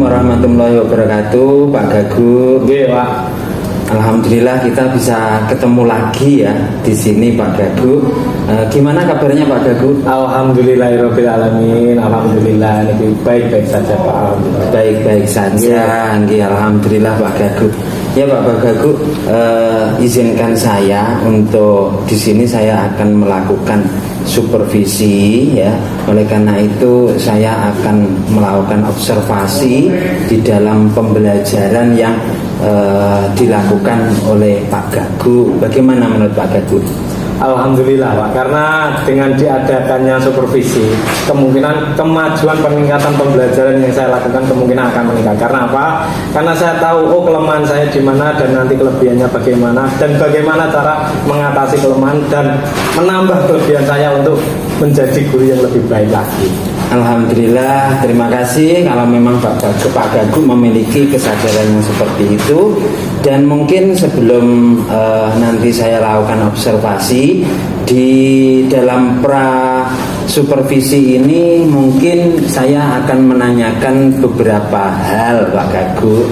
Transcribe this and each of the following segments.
Assalamualaikum warahmatullahi wabarakatuh, Pak Gagu. Nggih, Pak. Alhamdulillah kita bisa ketemu lagi ya di sini, Pak Gagu. Gimana kabarnya, Pak Gagu? Alhamdulillahirabbil alamin. Alhamdulillah ini baik-baik saja, Pak. Baik-baik saja. Nggih, alhamdulillah, Pak Gagu. Ya, Pak Gagu, izinkan saya untuk di sini saya akan melakukan supervisi ya. Oleh karena itu saya akan melakukan observasi di dalam pembelajaran yang dilakukan oleh Pak Gagu. Bagaimana menurut Pak Gagu? Alhamdulillah, Pak, karena dengan diadakannya supervisi, kemungkinan kemajuan peningkatan pembelajaran yang saya lakukan kemungkinan akan meningkat. Karena apa? Karena saya tahu kelemahan saya di mana dan nanti kelebihannya bagaimana dan bagaimana cara mengatasi kelemahan dan menambah kelebihan saya untuk menjadi guru yang lebih baik lagi. Alhamdulillah, terima kasih kalau memang Pak Gagu memiliki kesadaran yang seperti itu. Dan mungkin sebelum nanti saya lakukan observasi di dalam supervisi ini, mungkin saya akan menanyakan beberapa hal, Pak Gagu.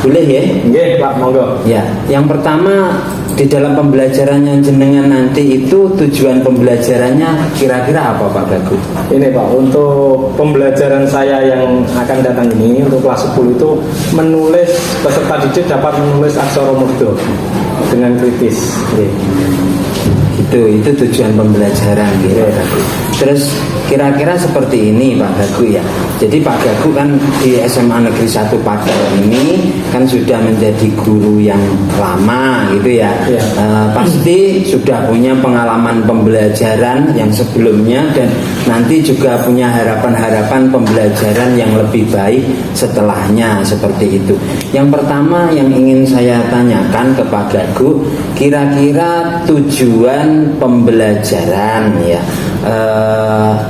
Boleh ya? Nggih, Pak, monggo. Ya, yang pertama, di dalam pembelajarannya jenengan nanti itu tujuan pembelajarannya kira-kira apa, Pak Gagu? Ini, Pak, untuk pembelajaran saya yang akan datang ini untuk kelas 10 itu menulis, peserta didik dapat menulis aksara murda dengan kritis. Itu tujuan pembelajaran gitu, Pak Gagu. Terus kira-kira seperti ini, Pak Gagu ya. Jadi Pak Gagu kan di SMA Negeri 1 Padang ini kan sudah menjadi guru yang lama gitu ya. Pasti sudah punya pengalaman pembelajaran yang sebelumnya dan nanti juga punya harapan-harapan pembelajaran yang lebih baik setelahnya, seperti itu. Yang pertama yang ingin saya tanyakan ke Pak Gagu, kira-kira tujuan pembelajaran ya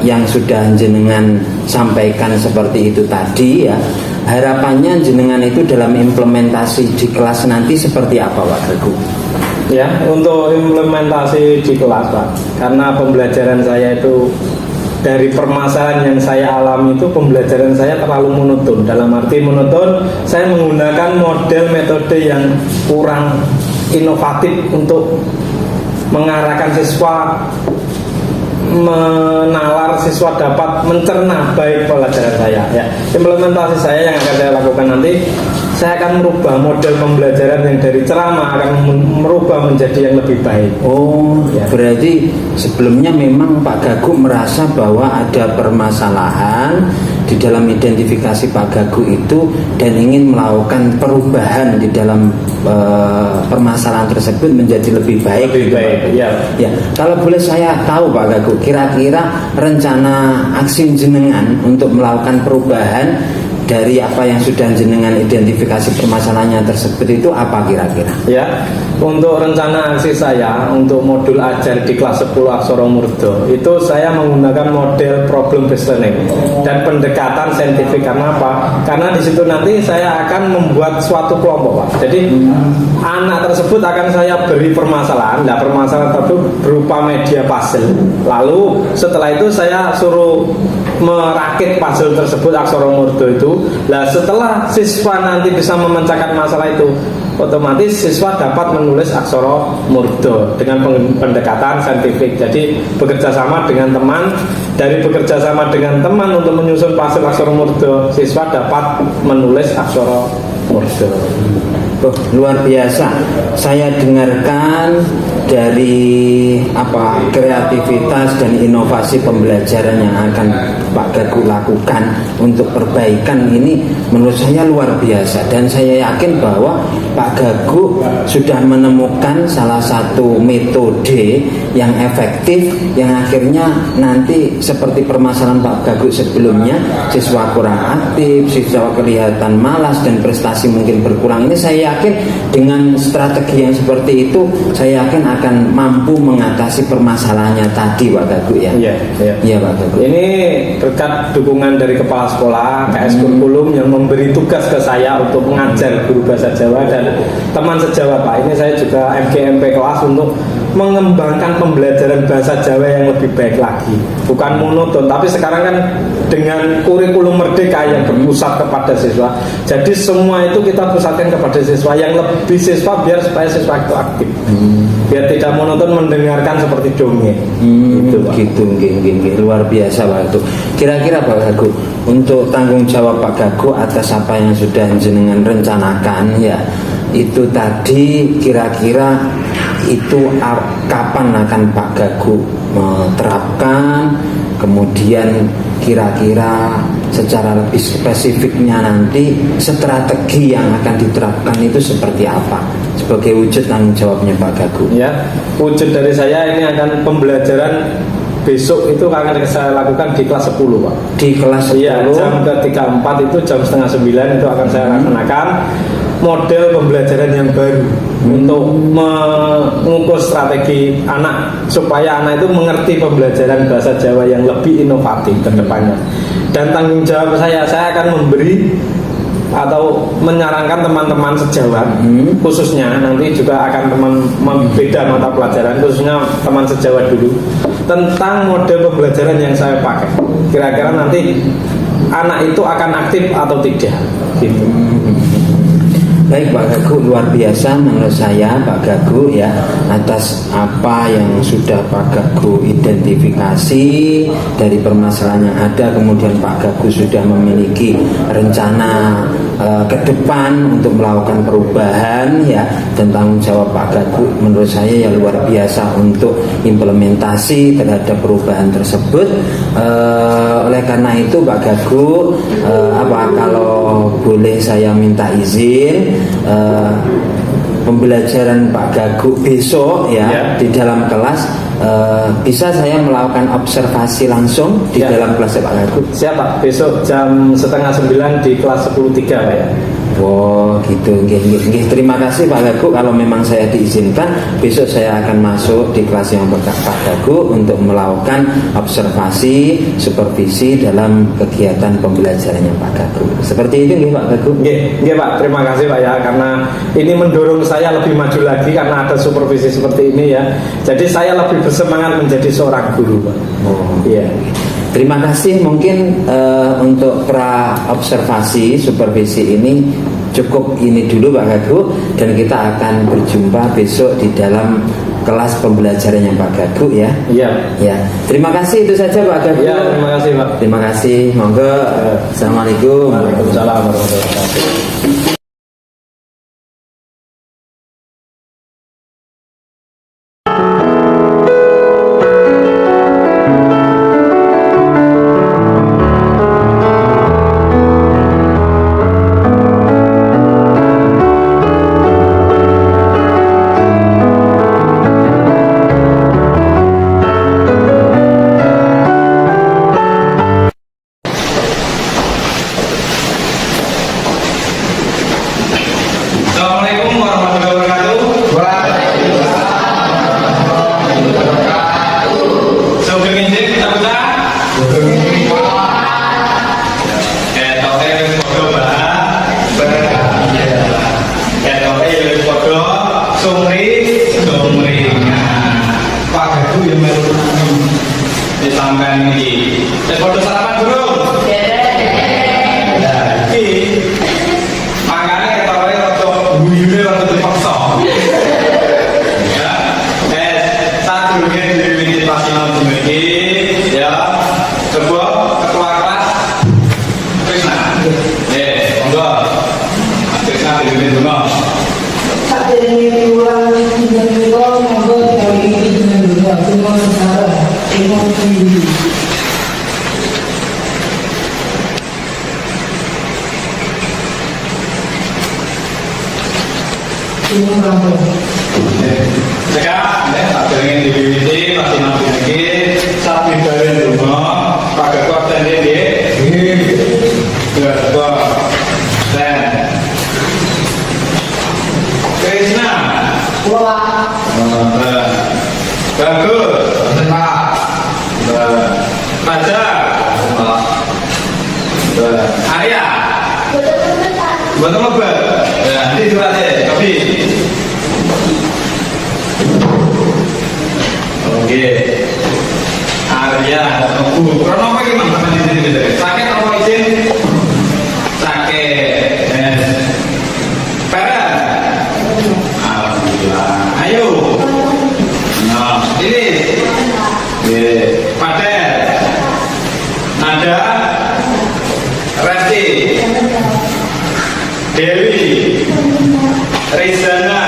yang sudah jenengan sampaikan seperti itu tadi ya, harapannya jenengan itu dalam implementasi di kelas nanti seperti apa, Pak Gagu? Ya, untuk implementasi di kelas, Pak, karena pembelajaran saya itu dari permasalahan yang saya alami itu pembelajaran saya terlalu monoton. Dalam arti monoton, saya menggunakan model metode yang kurang inovatif untuk mengarahkan siswa, menalar siswa dapat mencerna baik pelajaran saya ya. Implementasi saya yang akan saya lakukan nanti, saya akan merubah model pembelajaran yang dari ceramah akan merubah menjadi yang lebih baik. Berarti sebelumnya memang Pak Gagu merasa bahwa ada permasalahan di dalam identifikasi Pak Gagu itu dan ingin melakukan perubahan di dalam permasalahan tersebut menjadi lebih baik. Ya. Kalau boleh saya tahu, Pak Gagu, kira-kira rencana aksi jenengan untuk melakukan perubahan dari apa yang sudah jenengan identifikasi permasalahannya tersebut itu apa kira-kira? Ya, untuk rencana aksi saya untuk modul ajar di kelas 10 aksara murda itu saya menggunakan model problem based learning dan pendekatan saintifik. Karena apa? Karena di situ nanti saya akan membuat suatu kelompok, Pak. Jadi anak tersebut akan saya beri permasalahan. Nah, permasalahan tersebut berupa media puzzle. Lalu setelah itu saya suruh merakit puzzle tersebut aksara murda itu. Nah, setelah siswa nanti bisa memecahkan masalah itu, otomatis siswa dapat menulis aksara murda dengan pendekatan saintifik. Jadi bekerja sama dengan teman, dari bekerja sama dengan teman untuk menyusun puzzle aksara murda, siswa dapat menulis aksara murda. Luar biasa. Saya dengarkan dari kreativitas dan inovasi pembelajaran yang akan Pak Gagu lakukan untuk perbaikan ini menurut saya luar biasa, dan saya yakin bahwa Pak Gagu sudah menemukan salah satu metode yang efektif yang akhirnya nanti seperti permasalahan Pak Gagu sebelumnya, siswa kurang aktif, siswa kelihatan malas dan prestasi mungkin berkurang. Ini saya yakin dengan strategi yang seperti itu, saya yakin akan mampu mengatasi permasalahannya tadi, Pak Gagu ya. Iya, Pak Gagu. Ini berkat dukungan dari kepala sekolah, KS Kurikulum yang memberi tugas ke saya untuk mengajar guru bahasa Jawa dan teman sejawat, Pak. Ini saya juga MGMP kelas untuk mengembangkan pembelajaran bahasa Jawa yang lebih baik lagi, bukan monoton. Tapi sekarang kan dengan kurikulum merdeka yang berpusat kepada siswa, jadi semua itu kita pusatkan kepada siswa, yang lebih siswa biar supaya siswa itu aktif, biar tidak monoton mendengarkan seperti dongeng. Gitu, luar biasa Pak Gago. Kira-kira Pak Gago, untuk tanggung jawab Pak Gago atas apa yang sudah jenengan rencanakan ya, itu tadi kira-kira itu kapan akan Pak Gago menerapkan, kemudian kira-kira secara lebih spesifiknya nanti strategi yang akan diterapkan itu seperti apa sebagai wujud tanggung jawabnya Pak Gago? Ya, wujud dari saya ini akan pembelajaran besok itu akan saya lakukan di kelas 10 Pak. Di kelas 10? Iya, jam ke-3-4 itu jam setengah 9 itu akan saya laksanakan model pembelajaran yang baru untuk mengukur strategi anak supaya anak itu mengerti pembelajaran bahasa Jawa yang lebih inovatif ke depannya. Dan tanggung jawab saya akan memberi atau menyarankan teman-teman sejawat, khususnya nanti juga akan beda mata pelajaran, khususnya teman sejawat dulu, tentang model pembelajaran yang saya pakai. Kira-kira nanti anak itu akan aktif atau tidak gitu. Baik Pak Gago, luar biasa menurut saya Pak Gago ya, atas apa yang sudah Pak Gago identifikasi dari permasalahan yang ada. Kemudian Pak Gago sudah memiliki rencana ke depan untuk melakukan perubahan ya, dan tanggung jawab Pak Gago menurut saya ya luar biasa untuk implementasi terhadap perubahan tersebut. Oleh karena itu Pak Gago, kalau boleh saya minta izin, pembelajaran Pak Gago besok ya, di dalam kelas, bisa saya melakukan observasi langsung di dalam kelas Pak Gago? Siapa? Besok jam setengah 9 di kelas 10-3 Pak ya. Oh gitu, nggih. Terima kasih Pak Gago. Kalau memang saya diizinkan, besok saya akan masuk di kelas yang Pak Gago untuk melakukan observasi, supervisi dalam kegiatan pembelajarannya Pak Gago. Seperti itu nggih Pak Gago? Nggih Pak, terima kasih Pak ya, karena ini mendorong saya lebih maju lagi karena ada supervisi seperti ini ya. Jadi saya lebih bersemangat menjadi seorang guru Pak. Oh iya. Terima kasih. Mungkin untuk pra observasi supervisi ini cukup ini dulu Pak Gago, dan kita akan berjumpa besok di dalam kelas pembelajarannya Pak Gago ya. Iya. Ya. Terima kasih, itu saja Pak Gago. Ya, terima kasih Pak. Terima kasih. Monggo. Assalamualaikum. Waalaikumsalam warahmatullahi wabarakatuh. Nggih. Arya Teguh. Krono apa iki Mas sampeyan di sini? Sakit apa izin? Sakit. Para. Alhamdulillah. Ayo. Nah, ini. Nggih. Padahal ada Resti, Dewi, Rizana,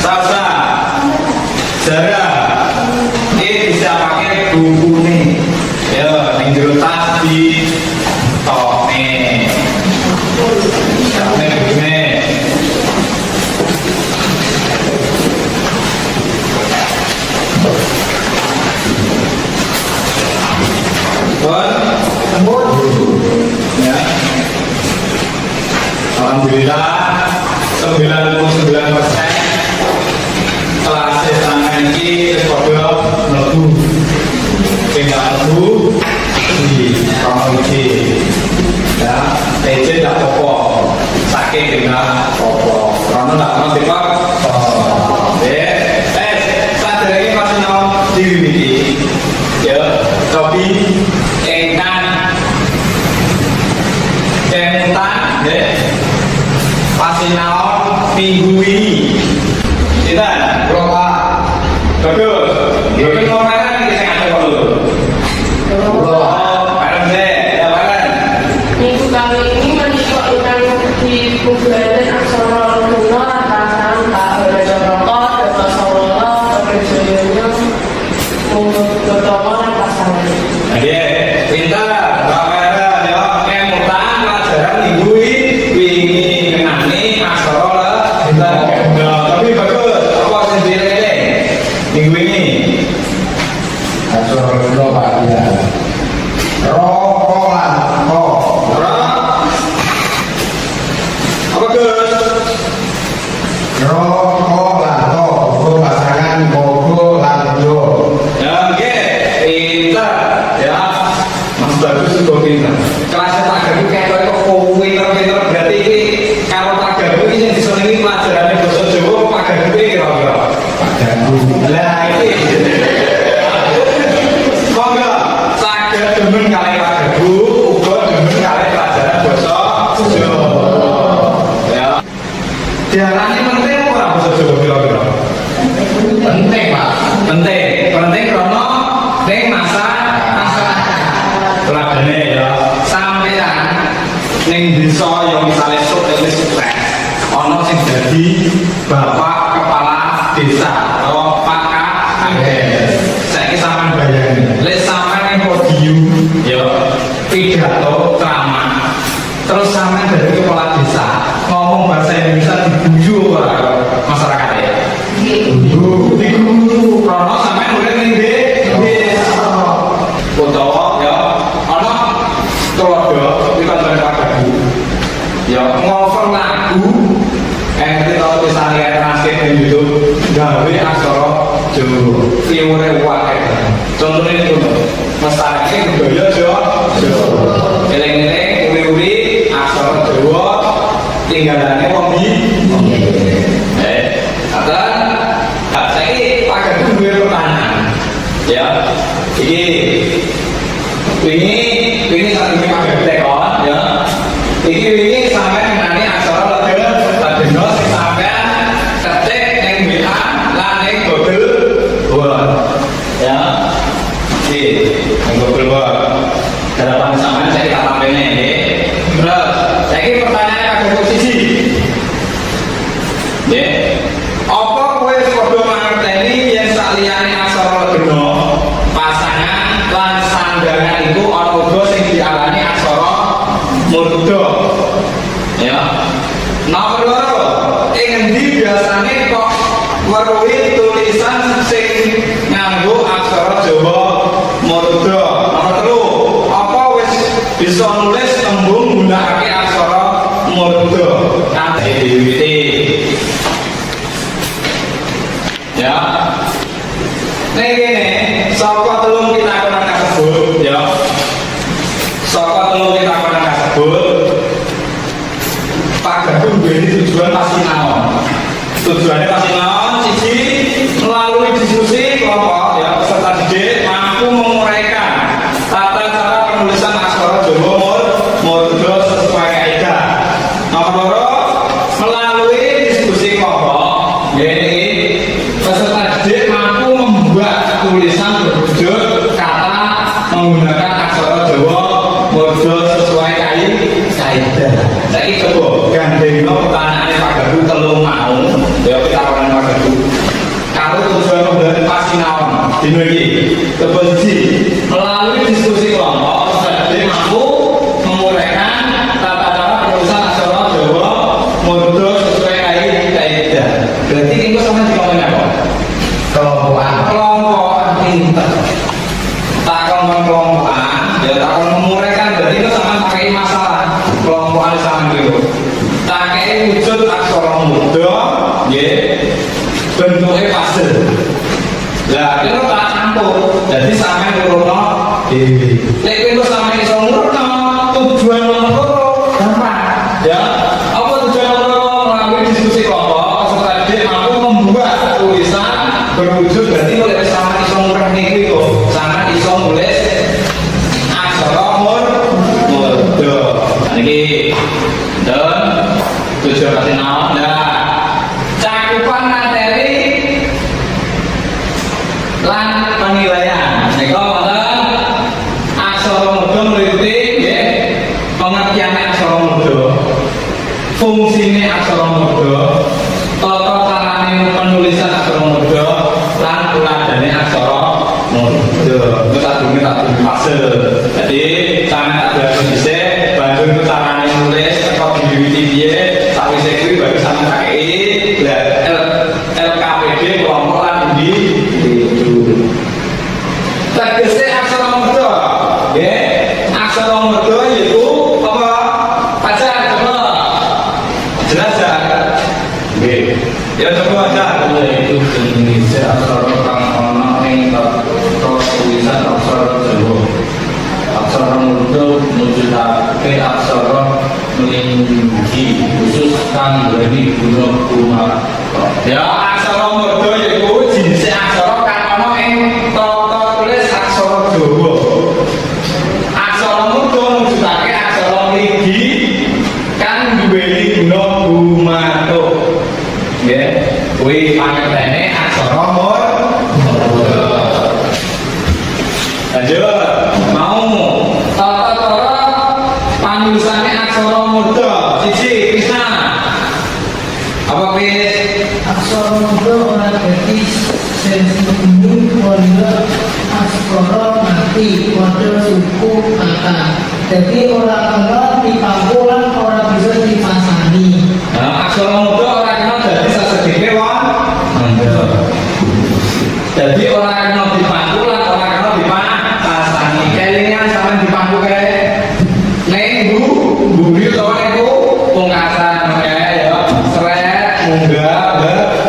Sasa, Zara. Ini bisa pakai buku nih. Ya, tinggal tas di tok nih. Sampai begini. Ya. Alhamdulillah 99% kelas tangan ini kode mlebu. Tinggal mlebu di komisi. Ya, TC tak apa. Sakit dengan apa. Karena tak mau dipak. Sadar ini masih mau diwiti. Ya, tapi engkan kemutan ya pasti naon minggu ini kita berapa bagus bagus nomornya kita nggak tahu dulu bareng deh ya bareng minggu kali ini menunjukkan di Google Aksara Luna Ratasan Pak Bada Rokok Data Sawala Kebejoyonya Mungut Gotomo Ratasan dia pintar bapak ya kemutan pelajaran minggu ini ngenani aksara lah kita tapi bagus apa sendiri ini minggu ini Aksara Luna Pak ya. Rokok lah, apa Gus? rokok lah, rokok pasangan mogo lanjo. Ya, oke, pintar ya, Mas Bagus itu pintar. Kelasnya tak gagu kayak kok pintar berarti ini kalau tak gagu ini yang disenangi pelajarannya bahasa Jawa tak gagu ini kira-kira. Padaku. Lah ini, monggo saged demen kali tak gagu, uga demen kali pelajaran bahasa Jawa. Ya, diarani penting apa bahasa Jawa kira-kira? Penting Pak. Penting karena ning masa tuladene ya sampeyan ning desa yang misalnya sukses ana sing dadi bapak kepala desa atau Pak saiki sampean bayangin lek sampean ning podium ya pidato ceramah terus sampean dari kepala desa ngomong bahasa Indonesia diguyu ora masyarakat ya diguyu karena sampean urip ning desa utawa ya ana keluarga kita berkata ya ngover lagu ngerti tau misalnya transkip di YouTube gawe aksara Jawa viewer wae contohnya itu mesake budaya Jawa eling-eling uri-uri aksara Jawa tinggalane wong saiki pakai duwe pertanyaan ya ini saat ini pakai tekon ya ini sampai mengenai aksara ladeno sampai ketik yang WA lan yang Google Word ya yang Google Word harapan sampean saya tak tampilnya ini terus saiki pertanyaannya pakai posisi ya apa kowe padha mangerteni yen saliyane aksara ladeno pasangan lan sandhangan iku ana uga sing diarani aksara murda ya nomor loro ing endi biasane kok weruhi tulisan sing nganggo aksara Jawa murda nomor telu apa wis bisa nulis tembung nggunakake aksara murda kanthi diwiwiti ya ini saka telung pitakonan kasebut ya saka telung pitakonan kasebut Pak Gaduh duweni tujuan pasti naon tujuannya pasti naon siji melalui diskusi kaidah. Saiki coba gandengno pertanyaane Pak Gagu telung mau, ya pitakonan Pak Gagu. Kalau tujuan pembelajaran pasti naon dino iki. Coba siji, melalui diskusi kelompok peserta mampu menguraikan tata cara penulisan aksara Jawa Murdo sesuai kaidah. Berarti ini sama dikomongin apa? Kelompokan pinter. Kelompokan, ya takon menguraikan berarti itu sama pakai masalah kelompokan sama gitu. Pakai wujud aksara Murdo, ya bentuknya puzzle. Lah itu tak campur, jadi sampai ngurungno dewi. Lek itu sampai iso ngurungno tujuan nomor gampang. Ya, apa tujuan nomor melalui diskusi kelompok peserta didik mampu membuat tulisan berwujud berarti oleh sama iso ngurung niku itu, sama iso nulis aksara Murdo. Niki dan tujuan pasti naon. Nah, cakupan materi lan penilaian. Nek wonten aksara Murdo mliputi nggih pengertian aksara Murdo, fungsine aksara Murdo, tata carane penulisan aksara Murdo lan tuladhane aksara Murdo. Itu sadurunge tak fase. Jadi sampeyan tak belajar dhisik, banjur carane nulis teko diwiwiti piye, sawise kuwi baru sampeyan kakeki LKPD kelompok lan individu. Tegese aksara Murdo, nggih. Aksara Murdo yaiku apa? Pacar coba. Jelas ya? Nggih. Ya coba aja. Yaitu Indonesia aksara kang ana ing tulisan aksara Jawa. Aksara Murdo mujudake aksara melinggi khusus kang nduweni guna kumaha. Ya aksara Murdo yaiku jinis aksara kang ana ing tata tulis aksara Jawa. Aksara Murdo mujudake aksara melinggi kang nduweni guna gumantuk. Nggih, kuwi pangertene aksara Murdo. Lanjut, mau tata cara panulisannya aksara Murdo. Siji, Krisna. Apa Kris? Aksara Murdo ora dadi sensitif wanda aksara mati wanda suku kata. Jadi ora kena dipangku lan ora bisa dipasani. Nah, aksara Murdo ora kena dadi sasedhike wanda. Jadi ora kena dipangku lan ora kena dipasani. Kelingan sampean dipangku kae. Ning buri utawa niku pungkasan kae ya. Sret munggah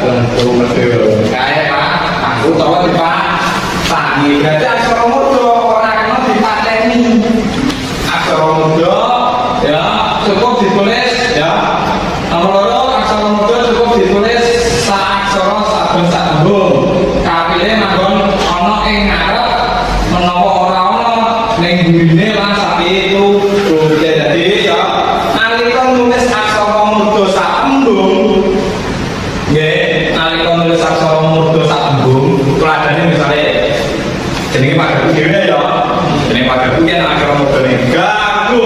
bentuk medhel. Kae Pak, aku utawa dipasani. Berarti aksara Murdo ora kena dipateni. Aksara Murdo ya cukup ditulis ya. Nomor loro aksara Murdo cukup ditulis sak aksara saben sak tembung. Kapile manggon ana ing ngarep menawa ora ana ning burine lan sapi itu. Jadi ya nalika nulis aksara Murdo sak tembung nggih, nalika nulis aksara Murdo sak tembung tuladhane misale jenenge Pak Gagu dhewe ya. Jenenge Pak Gagu yen aksara Murdo ne Gagu.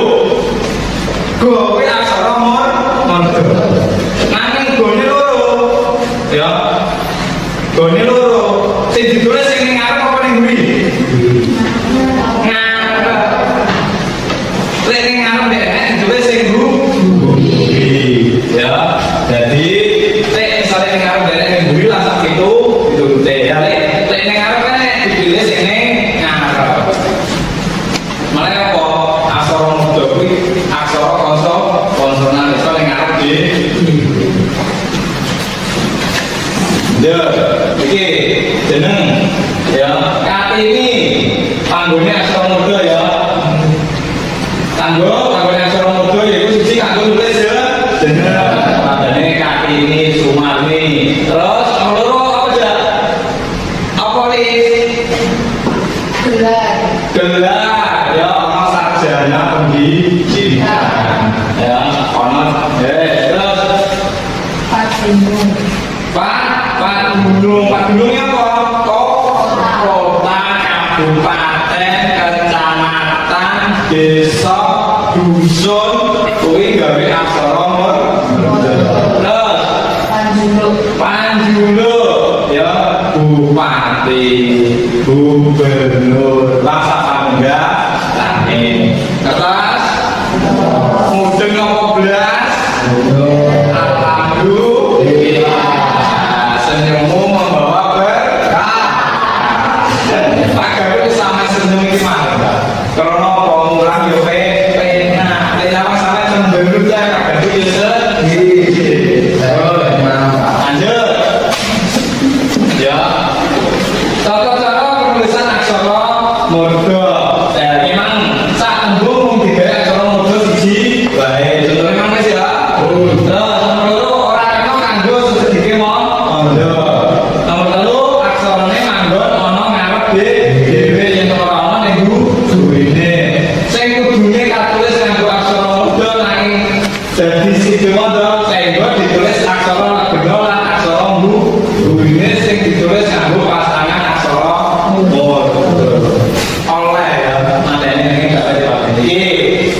Go kuwi aksara Murdo. Nanging gone loro. Ya. Gone loro. Sing ditulis sing ning ngarep apa ning mburi? Ngarep. Lek ning ngarep dhek ditulis sing mburi. Ya. Jadi lek misale ning ngarep dhek ning mburi lah sak itu ditutute. Ya lek ning ngarep kan dipilih sing ning ngarep. Mulai apa? Aksara Murdo kuwi aksara konsonan iso ning ngarep di. Ya, iki jeneng ya. Kartini panggone aksara Murdo ya. Panggone aksara Murdo yaiku siji kanggo nulis ya. Jeneng padane Kartini Sumarni. Terus nomor loro apa aja? Apa lis? Gelar ya ana sarjana pendidikan. Ya, ana terus Pak Gunungnya apa? Kota, kabupaten, kecamatan, desa, dusun kuwi gawe aksara murda. Panjuluk ya bupati, gubernur, laksamana, kertas, mudeng apa belas, alhamdulillah, senyummu membawa berkah. Agar itu sama senyum ini mana? Karena pengulang yo pena, lha sampe cemberut ya kabeh itu sedih. Lanjut. Ya. Tata cara penulisan aksara murda. Memang sak tembung digawe aksara murda siji wae. Contohnya memang wis ya. Nomor loro ora kena kanggo sedhike mangga. Nomor telu aksarane manggon ana ngarep dhewe yen ora ana ning gurine. Sing kudune katulis nganggo aksara murda nanging dadi siji mangga sehingga ditulis aksara gena lan aksara gurine sing ditulis nganggo pasangan aksara murda. Oleh ya mateni ning gak dadi iki.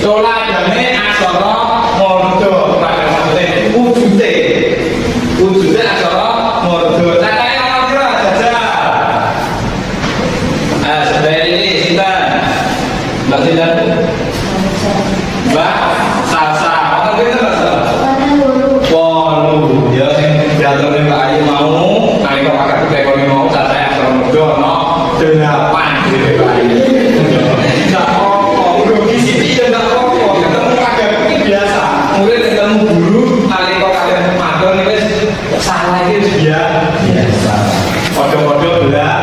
Tuladane aksara murda maksudnya wujude aksara murda. Cacahé ana pira jajal? Sebenarnya ini sinten? Mbak sinten? Mbak Salsa. Apa pinten Mbak Salsa? 8. Ya sing diaturne Mbak Ayu mau nalika pakai tekone mau cacahé aksara murda ana 8 gitu Mbak Ayu. Enggak apa-apa, udah kisi dia enggak apa-apa. Ketemu kagak ini biasa. Mulai ketemu guru nalika kalian matur nih wis salah iki biasa. Padha-padha belah.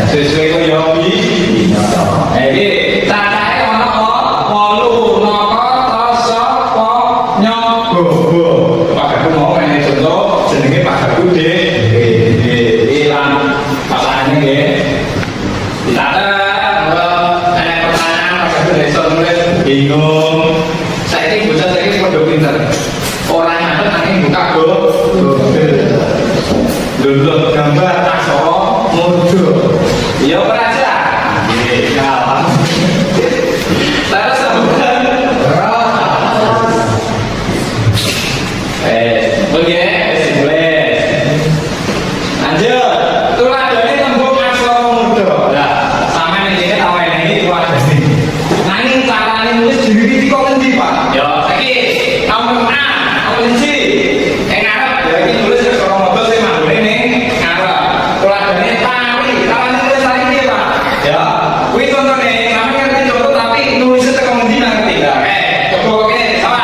Sesuai kok yo bisa. Iki cacahé ana 8 naka sapa nyogo. Pakku mau ene contoh jenenge Pakku lan pasane nggih. Ditata ana pertanyaan Pakku iso nulis bingung. Saiki bocah saiki padha pinter. Ora nyatet nanging buka Google. Download gambar aksara murda. Ya ora aja. Nggih, gampang. Terus sampeyan oke, boleh. Lanjut. Tuladane tembung aksara murda. Lah, sampeyan iki tahu ini tuladane. Nanging carane nulis diwiwiti kok endi, Pak? Ya, saiki nomor A, nomor C. Ngarep ya iki nulis aksara murda sing manggone ning ngarep. Tuladane tari. Carane nulis tari piye, Pak? Ya, kuwi contone sampeyan ngerti contoh tapi nulis tekan endi ngerti. Coba oke, sama.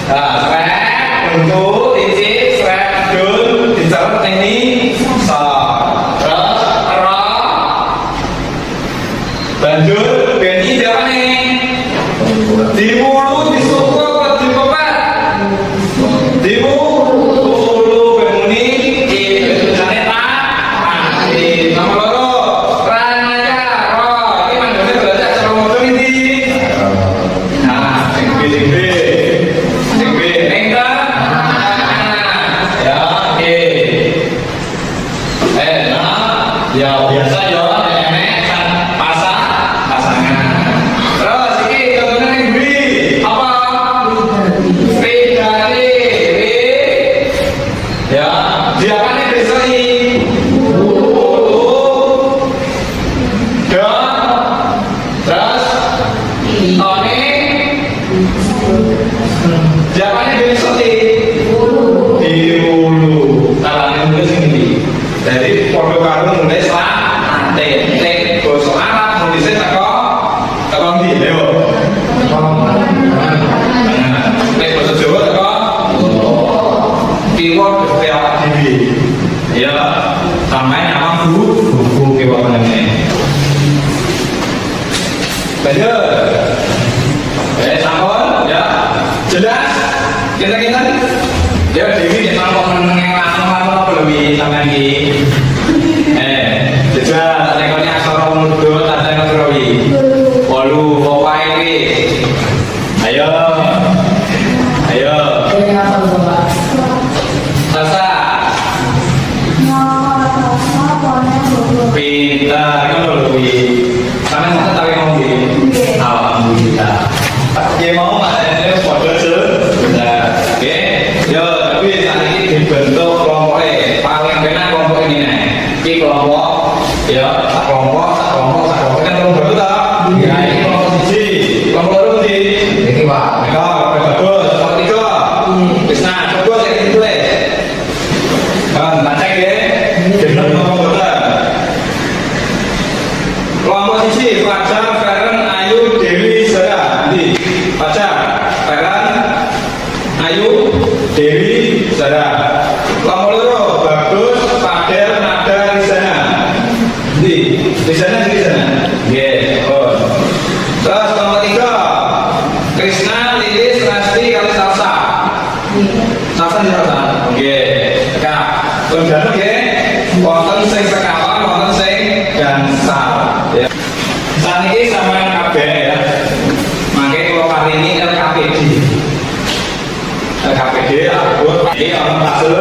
Nah, untuk isi surat dul dicatat ini sa terus ra banjur beni jawane diwulu disuku apa dipepet diwulu beni iki jane ta nomor loro ranaya ro iki manggone belajar cara motor iki nah sing gede ya biasa ya nenek pasangan. Terus iki contohnya ning buri apa? Pedale. Ya, diapane besok iki? Terus one diapane besok iki? Diulu. Carane nulis iki. Jadi podo karo nulis lantai, tek basa Arab nulisnya teko ndi lho. Tek basa Jawa teko kiwa dhewe awak dhewe. Ya, sampeyan nama buku kiwa ngene. Lanjut. Sampun ya. Jelas? Kita ya dewi nek sampeyan meneng langsung apa lebih sampeyan iki. Jejak tekone aksara murda tata aksara wi. 8 pokoke iki. Ayo. Sasa. Pintar kan lho wi. Sampeyan tak tahu ngomong iki. Alhamdulillah. Ya, sak kelompok kan kelompok itu tak? Ya, ini kelompok siji, kelompok loro di. Ini Pak. Ya, bagus. Kelompok tiga. Krisna, coba saya tulis. Kan, baca ya. Jelas kelompok boten. Kelompok siji, Fajar, Feren, Ayu, Dewi, Zara. Di, Fajar, Feren, Ayu, Dewi, Zara. Kelompok loro, Bagus, Fadel, Nada, Rizana. Di sana. Nggih, oh. Terus kelompok tiga, Krisna, Lilis, Rasti, kali Salsa. Salsa di Salsa. Nggih. Kak, kemudian nggih, wonten sing sekawan, wonten sing gansal. Ya. Saat ini sama KB ya. Makanya kalau kali ini LKPD. LKPD, aku ini orang pasal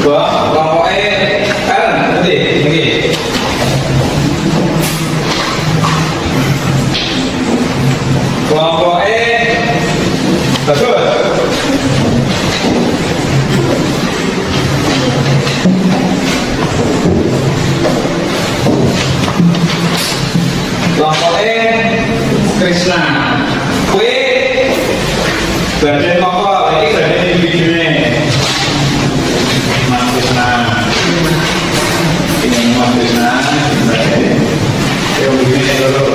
gua kelompoknya kan nanti ini. Kelompoknya bagus. Kelompoknya Krisna. Kue badan pokok, ini badan individunya. Mas Krisna. Ini Mas Krisna. Yang begini dulu.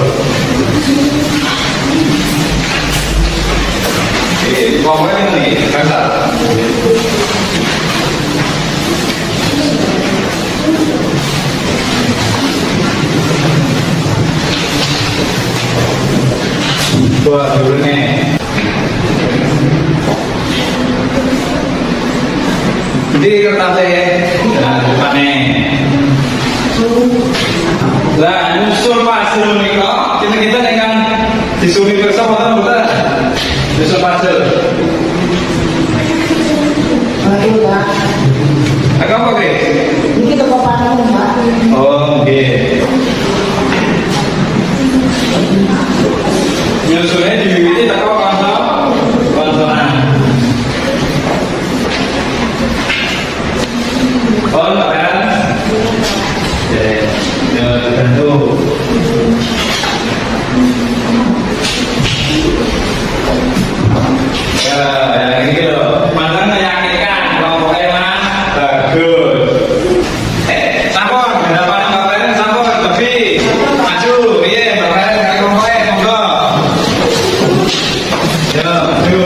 Kelompoknya ini, kan? Buat dulu nih. Jadi kertasnya, nah depannya. Lah unsur pasir nih kok, kita dengan disuruh bersama betul. Unsur pasir. Baik, Pak. Agak apa Kris? Ini toko panang, Pak. Oh, oke. Nyusunnya diwiwiti teko konsonan. Oh, kan? Ya, tentu. Ya, yang ini loh. Mantan meyakinkan kelompoknya mana? Bagus. Sampun, hadapan Mbak Feren, sampun, lebih maju, iya, Mbak Feren, kali kelompoknya, monggo. Ya, maju.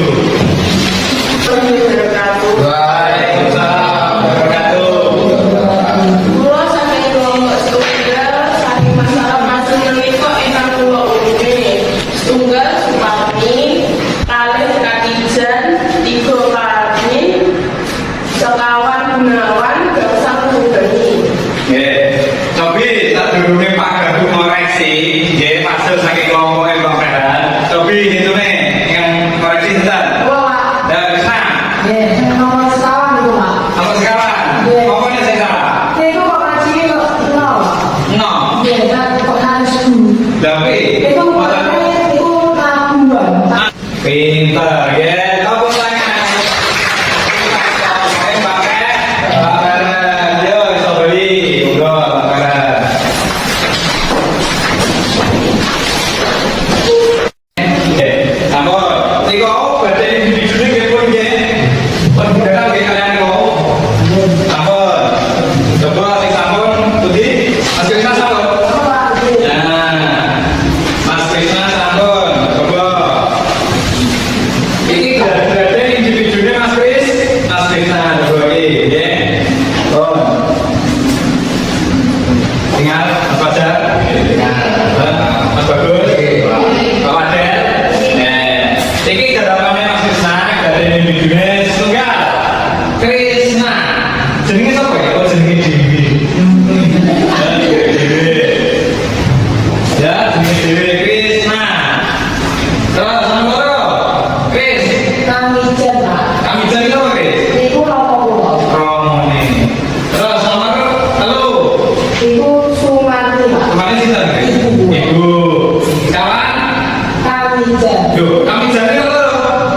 Waalaikumsalam wabarakatuh. Kulo saking kelompok setunggal saking masalah masuk menika ingkang kulo urute. Setunggal Suparni, kalih Katijan, tiga Parni, sekawan Gunawan, gangsal Nugeni. Nggih. Cobi tak durunge Pak Gaduh koreksi, nggih pasal saking kelompoknya Mbak Feren. Cobi hitune yang koreksi sebentar. Wah, Pak. Dan Krisna, Ya, nomor sekawan itu, Pak. apa sekarang? Nggih. Pokoknya saya salah. Itu operasinya kok nol. No. Ya, kan kok harus Tapi itu tabungan. pinter, ya. Tepuk tangan. Saya pakai Mbak Feren. Yo, iso beli. Monggo, Mbak Feren. Sampun. Niku badhe individu nggih pun nggih. Pendengaran nggih kalian niku. Sampun. Coba sing sampun pundi? Mas Krisna sampun. Nah, Mas Krisna sampun. Coba. Ini badhe individunya Mas Kris. Mas Krisna coba iki nggih. Oh. Ingat Mas Fajar? Mas Bagus? Pak Wadel? Ini garapannya Mas Krisna, dari individunya setunggal Krisna. Jenenge siapa ya? Oh, jenenge Dewi. Ya, jenenge Dewi Krisna. Terus nomor Kris. Kamijan, Pak. Kami jadi apa Kris? Itu rokok kulo. Romoni. Terus nomor halo. Itu Sumarni, Pak. Kemarin sih Kris. Ibu. Kawan. Kamijan. Duh, kami jadi apa?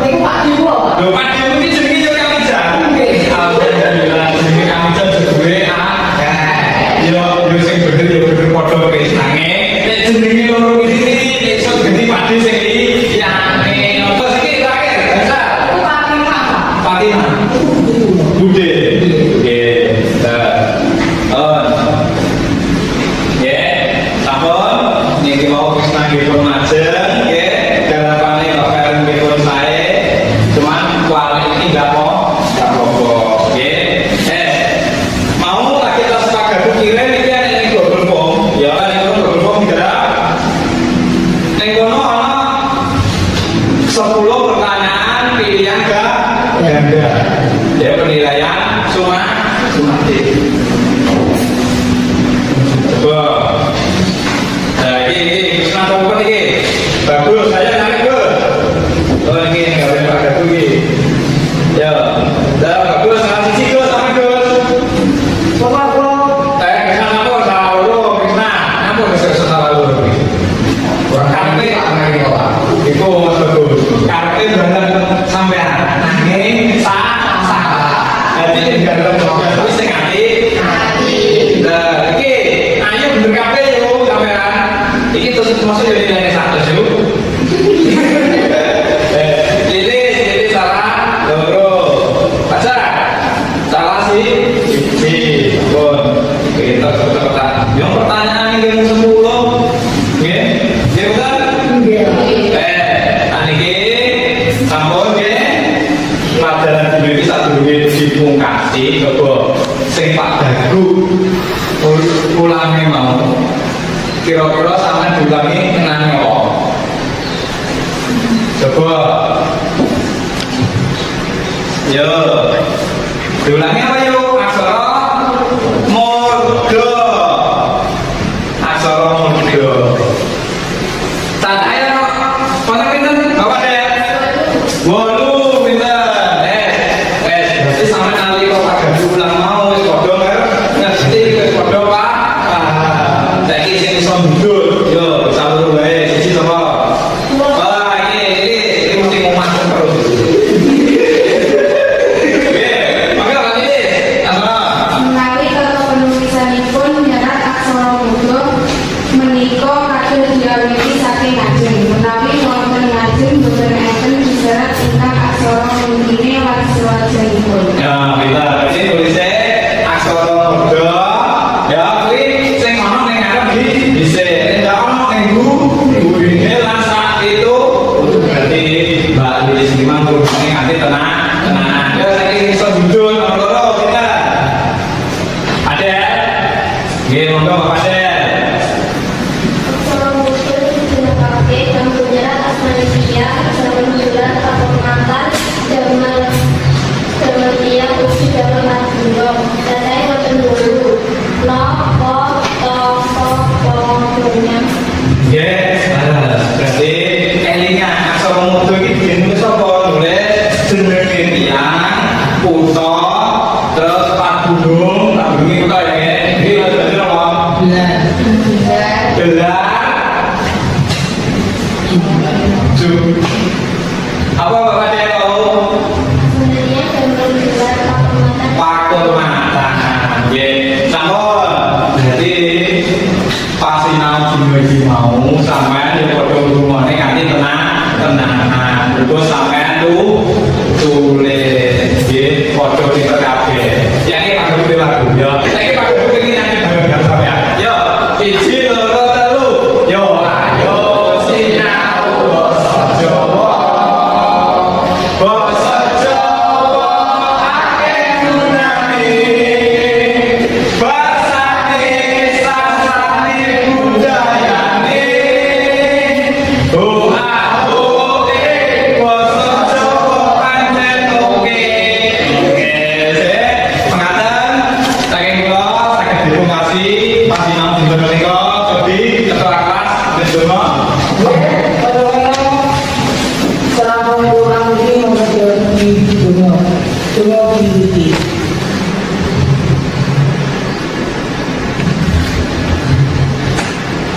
Itu Pak Diwo, Pak. Duh, Pak Dewi ini jenenge yo kami jadi. Alhamdulillah, jenenge kami jadi gue. Yo, yo sing bener yo bener pilihan ganda. Ya penilaian sumatif. Coba. Nah ini kenapa bukan ini? Bagus, saya narik ke. Oh ini nggak boleh pakai tuh ya, dah bagus. Salah sisi ke sama ke. Bapak bro, Kesana apa? Salah lu, Krisna. Apa salah lu? Kurang kali lagi kok. Itu bagus. Karena bener sampean. Nanging salah. Jadi bener tapi sing ati. Nah, iki ayo bener kabeh yo sampean. Iki terus masuk jadi nilai 100 yo. Jadi salah loro. Baca. Salah sih. Bon. Kita kata. Yang pertanyaan yang 10. Nggih. Nggih betul? Aniki sampun nggih. Pelajaran di satu duit dipungkasi coba sing Pak Dagu ulangi mau. Kira-kira sampean diulangi ngenani apa? Coba. Yo. Diulangi apa yuk? Aksara murda. Aksara murda. Tandanya no, mana pinter? Bapak deh. Walu pinter. Berarti sama nali kok agak diulang mau, podo kan? Ngerti podo pak. Lagi sing iso mundur, yo satu wae, siji sapa? Wah ini mesti mau masuk terus. Oke, lagi nih. Menawi kata penulisanipun nyerat aksara Buddha menika kados diawiti saking ngajeng. Menawi wonten ngajeng boten enten diserat ingkang aksara mungkine wajib-wajibipun. Ya, kita berarti tulisnya aksara Buddha. Ya, kuwi sing ono ning ngarep dhisik. Nek ono ning gurine lan sak itu berarti Mbak Lilis Limang kurangnya nganti tenang. Ya, saiki iso judul nomor loro kita. Ada. Nggih, monggo Bapak Ada. Aksara Buddha digunaake kanggo nyerat asmanipia, jaman bulan atau pengantar, jaman tiang uji jaman madura. Dadai wonten dulu. No, ko, to, ko, punya. Yes, berarti kelingan aksara murda iki dinulis sapa? Nulis jenenge tiyang, kutha, terus padunung, padununge kutha ya. Iki berarti apa? Gelar. Apa Bapak dia tahu? Sebenarnya jaman bulan atau pengantar. Pakul mata. Nggih, sampun. Berarti pas sinau dino mau sampean ya padha ngrungokne nganti tenanan. Terus sampean tulis nggih padha pinter kabeh. Ya iki panggung lagu ya. Saiki panggung iki nyanyi bareng sampean. Yo, 1 loro telu. Yo, ayo sinau basa Jawa. Basa Jawa akeh gunane. Basane sasane budayane. Oh ahoe basa Jawa pancen oke. Penganten saking kula saged dipungkasi pasinau dinten menika jadi ketua kelas bendera. selama orang ini mengerti dunia, semua dimiliki.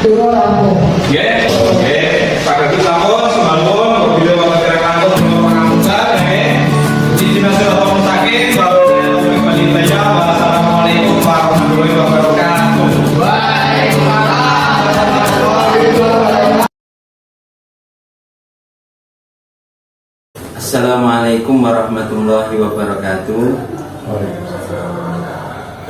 Turun lampu. Nggih, oke. Saged sampun sembahun bila wonten kirang langkung menawa pangapunten nggih. Izin sedaya saking Bapak Panitia. Wassalamualaikum warahmatullahi wabarakatuh. Assalamualaikum warahmatullahi wabarakatuh.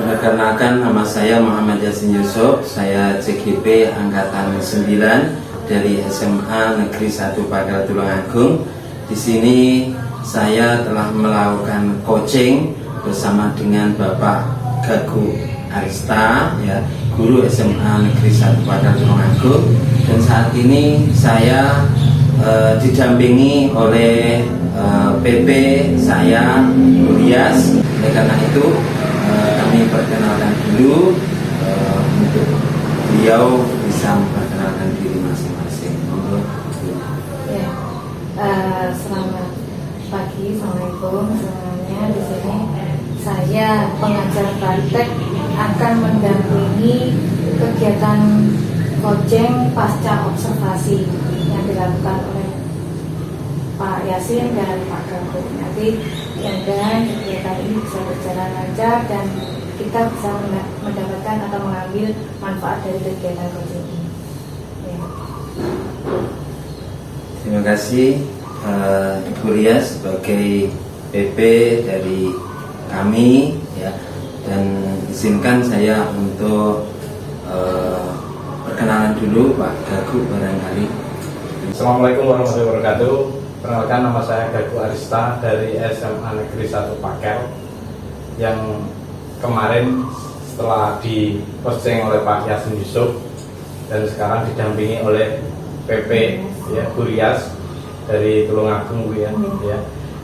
Perkenalkan, nama saya Muhammad Yasin Yusuf. Saya CGP Angkatan 9 dari SMA Negeri 1 Pakar Tulungagung. Di sini saya telah melakukan coaching bersama dengan Bapak Gagu Arista, ya, guru SMA Negeri 1 Pakar Tulungagung. Dan saat ini saya didampingi oleh PP saya Gurias. Oleh karena itu kami perkenalkan dulu untuk beliau bisa memperkenalkan diri masing-masing. Ya, selamat pagi, assalamualaikum semuanya. Di sini saya pengajar praktek akan mendampingi kegiatan Kojeng pasca observasi yang dilakukan oleh Pak Yasin dan Pak Gaguk. Nanti mudah-mudahan kegiatan ini bisa berjalan lancar dan kita bisa mendapatkan atau mengambil manfaat dari kegiatan Kojeng ini. Ya. Terima kasih Ibu Ria sebagai PP dari kami ya, dan izinkan saya untuk perkenalan dulu Pak Gaguk barangkali. Assalamualaikum warahmatullahi wabarakatuh. Perkenalkan, nama saya Gaguk Arista dari SMA Negeri 1 Pakel, yang kemarin setelah diposting oleh Pak Yasin Yusuf dan sekarang didampingi oleh PP ya, Gurias dari Tulungagung ya.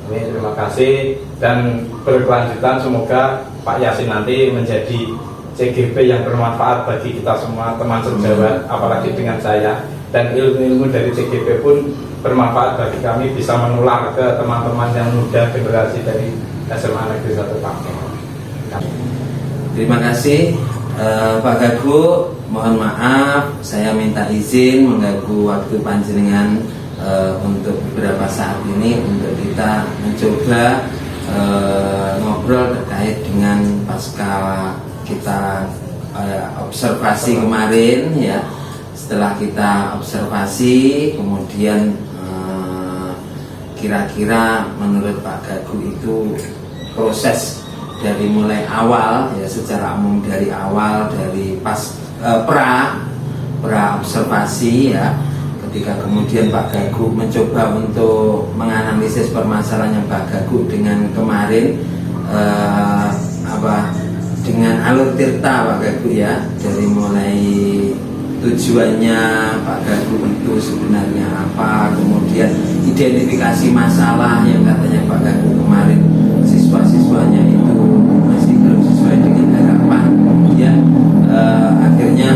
Ini terima kasih dan berkelanjutan, semoga Pak Yasin nanti menjadi CGP yang bermanfaat bagi kita semua teman sejawat, apalagi dengan saya, dan ilmu-ilmu dari CGP pun bermanfaat bagi kami, bisa menular ke teman-teman yang muda generasi dari SMA Negeri 1 Pakel. Terima kasih Pak Gaguk. Mohon maaf saya minta izin mengganggu waktu panjenengan untuk beberapa saat ini untuk kita mencoba ngobrol terkait dengan pasca kita observasi kemarin ya. Setelah kita observasi, kemudian kira-kira menurut Pak Gaguk itu proses dari mulai awal ya, secara umum dari awal, dari pas pra observasi ya, ketika kemudian Pak Gaguk mencoba untuk menganalisis permasalahan yang Pak Gaguk dengan kemarin dengan alur tirta Pak Gaguk ya, dari mulai tujuannya Pak Gaguk itu sebenarnya apa, kemudian identifikasi masalah yang katanya Pak Gaguk kemarin siswa-siswanya itu masih belum sesuai dengan harapan, kemudian akhirnya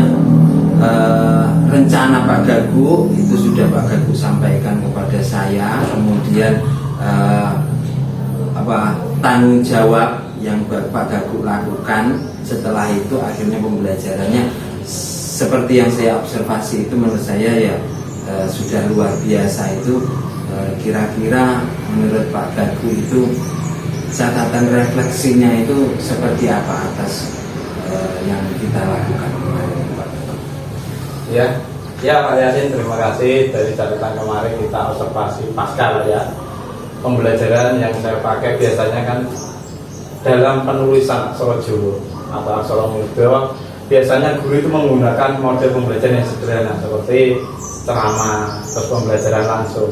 rencana Pak Gaguk itu sudah Pak Gaguk sampaikan kepada saya, kemudian tanggung jawab yang Pak Gaguk lakukan setelah itu akhirnya pembelajarannya seperti yang saya observasi itu menurut saya ya sudah luar biasa. Itu kira-kira menurut Pak Gaguk itu catatan refleksinya itu seperti apa atas yang kita lakukan kemarin Pak? Ya Pak Yasin, terima kasih. Dari catatan kemarin kita observasi pasca ya, pembelajaran yang saya pakai biasanya kan dalam penulisan aksara Jawa atau aksara Murda, biasanya guru itu menggunakan model pembelajaran yang sederhana seperti ceramah, terus pembelajaran langsung.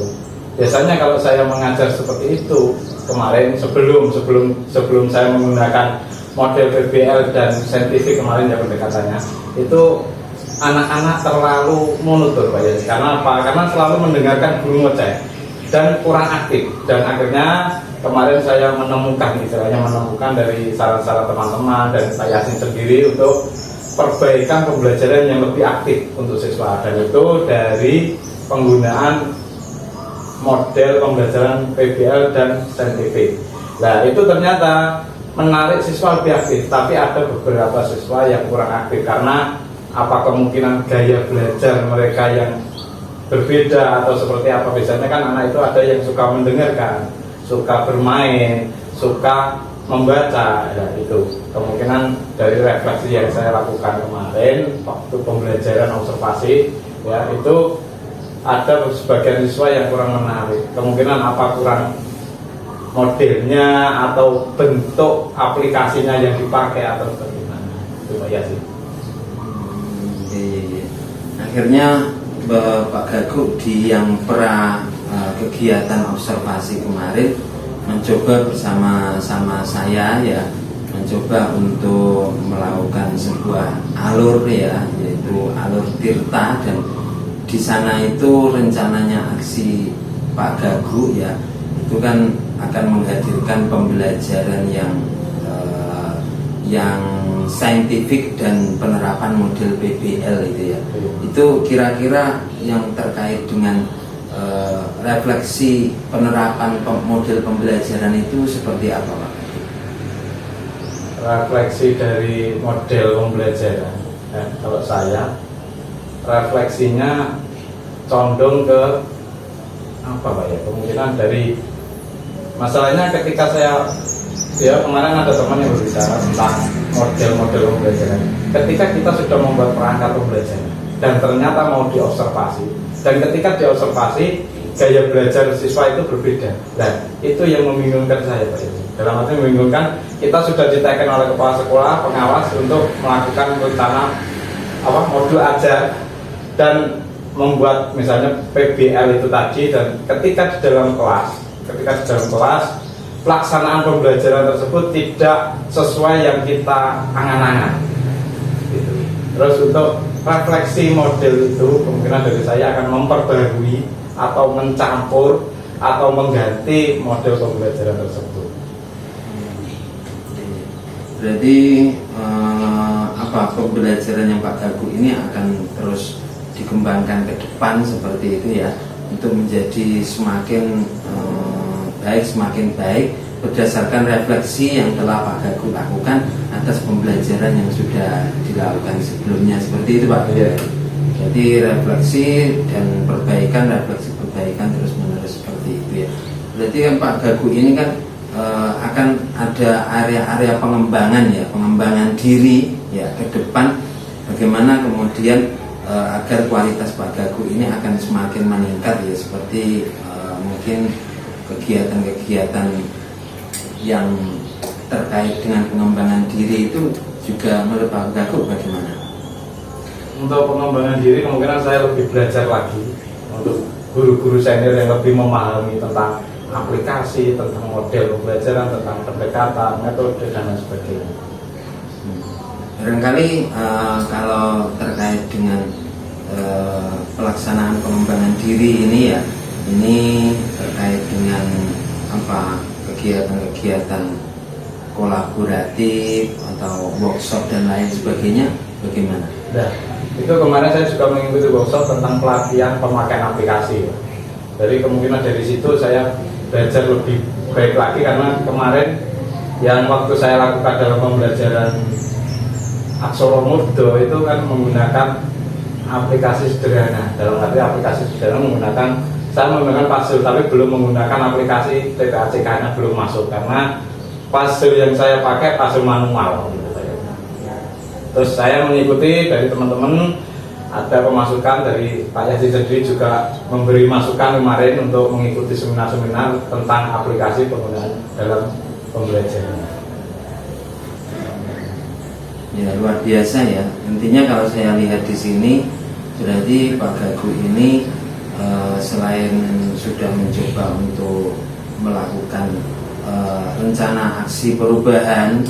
Biasanya kalau saya mengajar seperti itu kemarin, sebelum saya menggunakan model PBL dan saintifik kemarin ya pendekatannya, itu anak-anak terlalu monoton Pak Yasin. Karena apa? Karena selalu mendengarkan guru ngecek dan kurang aktif, dan akhirnya kemarin saya menemukan dari saran-saran teman-teman dan Pak Yasin sendiri untuk perbaikan pembelajaran yang lebih aktif untuk siswa, dan itu dari penggunaan model pembelajaran PBL dan saintifik. Nah itu ternyata menarik siswa lebih aktif, tapi ada beberapa siswa yang kurang aktif karena apa, kemungkinan gaya belajar mereka yang berbeda atau seperti apa. Biasanya kan anak itu ada yang suka mendengarkan, suka bermain, suka membaca ya. Itu kemungkinan dari refleksi yang saya lakukan kemarin waktu pembelajaran observasi ya, itu ada sebagian siswa yang kurang menarik. Kemungkinan apa, kurang modelnya atau bentuk aplikasinya yang dipakai atau bagaimana. Itu Pak Yasin. Akhirnya Pak Gaguk di yang pra kegiatan observasi kemarin mencoba bersama-sama saya ya, mencoba untuk melakukan sebuah alur ya, yaitu alur tirta, dan di sana itu rencananya aksi Pak Gagu ya, itu kan akan menghadirkan pembelajaran yang saintifik dan penerapan model PBL itu ya. Itu kira-kira yang terkait dengan refleksi penerapan model pembelajaran itu seperti apa Pak? Refleksi dari model pembelajaran, kalau saya refleksinya condong ke apa Pak ya, kemungkinan dari masalahnya ketika kemarin ada teman yang berbicara tentang model-model pembelajaran. Ketika kita sudah membuat perangkat pembelajaran dan ternyata mau diobservasi, dan ketika diobservasi gaya belajar siswa itu berbeda. Dan itu yang membingungkan saya Pak. Dalam arti membingungkan, kita sudah ditekan oleh kepala sekolah, pengawas untuk melakukan rencana modul ajar dan membuat misalnya PBL itu tadi, dan ketika di dalam kelas pelaksanaan pembelajaran tersebut tidak sesuai yang kita angan-angan gitu. Terus untuk refleksi model itu kemungkinan dari saya akan memperbarui atau mencampur atau mengganti model pembelajaran tersebut. Berarti pembelajaran yang Pak Gagu ini akan terus dikembangkan ke depan seperti itu ya, untuk menjadi semakin baik berdasarkan refleksi yang telah Pak Gagu lakukan atas pembelajaran yang sudah dilakukan sebelumnya, seperti itu Pak. Ya. Jadi refleksi dan perbaikan terus menerus seperti itu ya. Berarti kan Pak Gagu ini kan akan ada area-area pengembangan diri ya ke depan, bagaimana kemudian agar kualitas Pak Gagu ini akan semakin meningkat ya, seperti mungkin kegiatan-kegiatan yang terkait dengan pengembangan diri itu juga menurut Pak Gagu bagaimana? Untuk pengembangan diri kemungkinan saya lebih belajar lagi untuk guru-guru senior yang lebih memahami tentang aplikasi, tentang model pembelajaran, tentang pendekatan, metode dan lain sebagainya. Barangkali kalau terkait dengan pelaksanaan pengembangan diri ini ya, ini terkait dengan kegiatan-kegiatan kolaboratif atau workshop dan lain sebagainya, bagaimana? Nah, itu kemarin saya juga mengikuti workshop tentang pelatihan pemakaian aplikasi. Jadi kemungkinan dari situ saya belajar lebih baik lagi, karena kemarin yang waktu saya lakukan dalam pembelajaran Aksara Murdo itu kan menggunakan aplikasi sederhana. Dalam arti aplikasi sederhana saya menggunakan puzzle, tapi belum menggunakan aplikasi TPACK-nya, belum masuk karena puzzle yang saya pakai puzzle manual. Terus saya mengikuti dari teman-teman, ada pemasukan dari Pak Yasin sendiri juga memberi masukan kemarin untuk mengikuti seminar-seminar tentang aplikasi penggunaan dalam pembelajaran. Ya, luar biasa ya. Intinya kalau saya lihat di sini, berarti Pak Gagu ini selain sudah mencoba untuk melakukan rencana aksi perubahan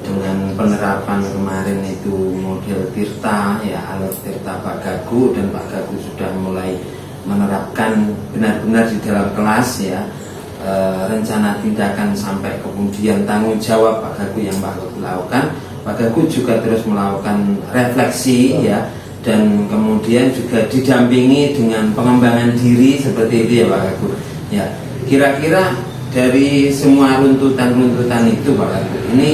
dengan penerapan kemarin itu model Tirta ya, alur Tirta Pak Gagu, dan Pak Gagu sudah mulai menerapkan benar-benar di dalam kelas ya, rencana tindakan sampai kemudian tanggung jawab Pak Gagu yang Pak Gagu lakukan. Pak Gagu juga terus melakukan refleksi ya, dan kemudian juga didampingi dengan pengembangan diri seperti itu ya Pak Gagu ya. Kira-kira dari semua runtutan-runtutan itu Pak Gagu, ini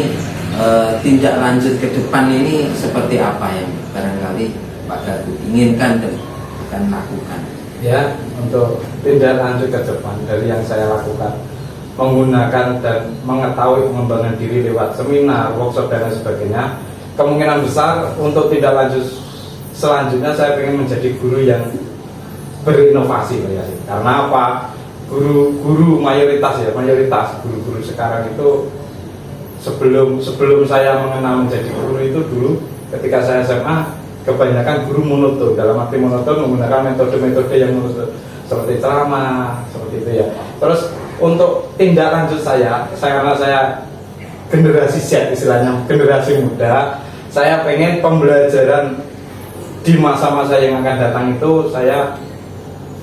tindak lanjut ke depan ini seperti apa yang barangkali Pak Gagu inginkan dan akan lakukan? Ya, untuk tindak lanjut ke depan dari yang saya lakukan, menggunakan dan mengetahui pengembangan diri lewat seminar, workshop dan lain sebagainya, kemungkinan besar untuk tindak lanjut selanjutnya saya ingin menjadi guru yang berinovasi ya. Karena apa? Guru-guru mayoritas guru-guru sekarang itu sebelum saya mengenal menjadi guru itu dulu ketika saya SMA kebanyakan guru monoton. Dalam arti monoton menggunakan metode-metode yang monoton seperti ceramah, seperti itu ya. Terus untuk tindak lanjut saya karena saya generasi Z istilahnya, generasi muda, saya pengen pembelajaran di masa-masa yang akan datang itu saya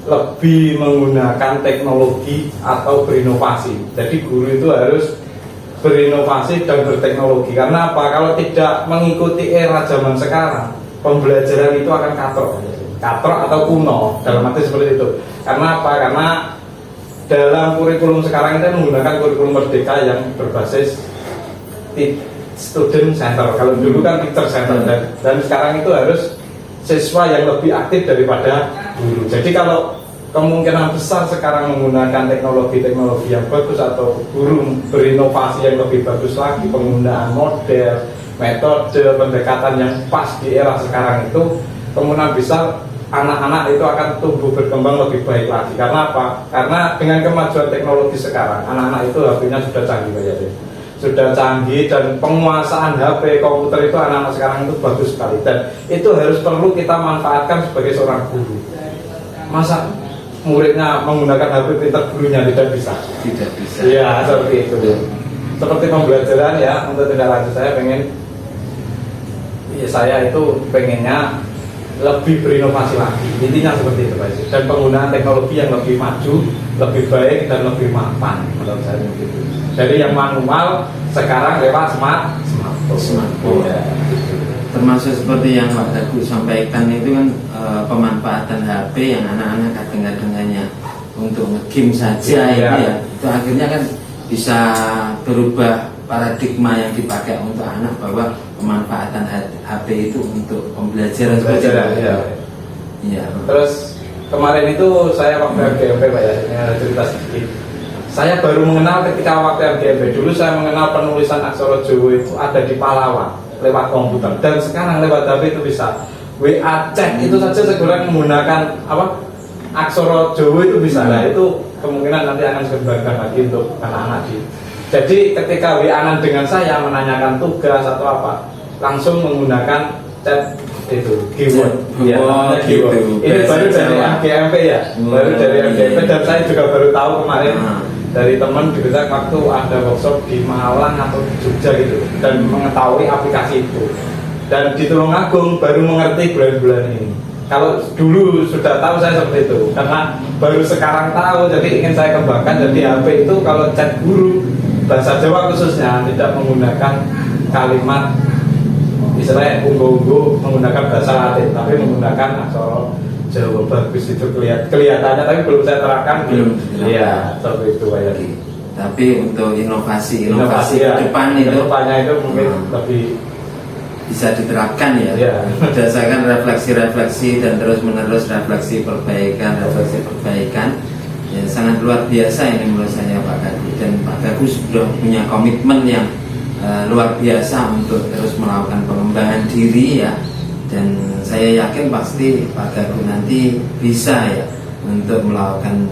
lebih menggunakan teknologi atau berinovasi. Jadi guru itu harus berinovasi dan berteknologi. Karena apa? Kalau tidak mengikuti era zaman sekarang, pembelajaran itu akan katrok atau kuno, dalam arti seperti itu. Karena apa? Karena dalam kurikulum sekarang kita menggunakan kurikulum merdeka yang berbasis student center. Kalau dulu kan teacher center, dan sekarang itu harus siswa yang lebih aktif daripada guru. Jadi kalau kemungkinan besar sekarang menggunakan teknologi yang bagus atau guru berinovasi yang lebih bagus lagi, penggunaan model, metode, pendekatan yang pas di era sekarang itu, kemungkinan besar anak-anak itu akan tumbuh berkembang lebih baik lagi. Karena apa? Karena dengan kemajuan teknologi sekarang, anak-anak itu HP-nya sudah canggih kayaknya. Sudah canggih, dan penguasaan HP, komputer itu anak-anak sekarang itu bagus sekali, dan itu harus perlu kita manfaatkan sebagai seorang guru. Masa muridnya menggunakan HP pintar, gurunya tidak bisa? Tidak bisa. Iya, seperti itu. Seperti pembelajaran ya, untuk tidak lanjut saya itu pengennya lebih berinovasi lagi, intinya seperti itu Pak. Dan penggunaan teknologi yang lebih maju, lebih baik, dan lebih mapan menurut saya begitu. Dari yang manual sekarang lewat smartphone. Ya. Termasuk seperti yang Pak Teguh sampaikan itu kan, pemanfaatan HP yang anak-anak kadang-kadang hanya untuk nge-game saja itu ya, itu akhirnya kan bisa berubah paradigma yang dipakai untuk anak, bahwa pemanfaatan HP itu untuk pembelajaran seperti itu. Ya. Terus Kemarin itu saya waktu RGMP Pak ya, ini ada cerita sedikit. Saya baru mengenal ketika waktu RGMP. Dulu saya mengenal penulisan aksara Jawa itu ada di Palawan lewat komputer, dan sekarang lewat HP itu bisa. WA chat itu saja segera menggunakan aksara Jawa itu bisa. Nah itu kemungkinan nanti akan dikembangkan lagi untuk anak-anak di. Jadi ketika WA-an dengan saya menanyakan tugas atau apa, langsung menggunakan chat itu keyword. Ya, keyword. Ini baru dari RGMP ya, baru dari RGMP, dan saya juga baru tahu kemarin dari teman juga waktu ada workshop di Malang atau Jogja gitu, dan mengetahui aplikasi itu. Dan di Tulungagung baru mengerti bulan-bulan ini. Kalau dulu sudah tahu saya seperti itu, karena baru sekarang tahu, jadi ingin saya kembangkan. Jadi HP itu kalau chat guru bahasa Jawa khususnya tidak menggunakan kalimat istilahnya unggu-unggu menggunakan bahasa Latin, tapi menggunakan aksara Jawa. Bagus itu kelihatannya, tapi belum saya terangkan. Iya, seperti itu Pak Yadi. Tapi untuk inovasi ya, ke depan itu, depannya itu mungkin lebih bisa diterapkan ya, berdasarkan refleksi-refleksi dan terus-menerus refleksi perbaikan ya, sangat luar biasa ini menurut saya Pak Gagu. Dan Pak Gagu sudah punya komitmen yang luar biasa untuk terus melakukan pengembangan diri ya, dan saya yakin pasti Pak Gagu nanti bisa ya untuk melakukan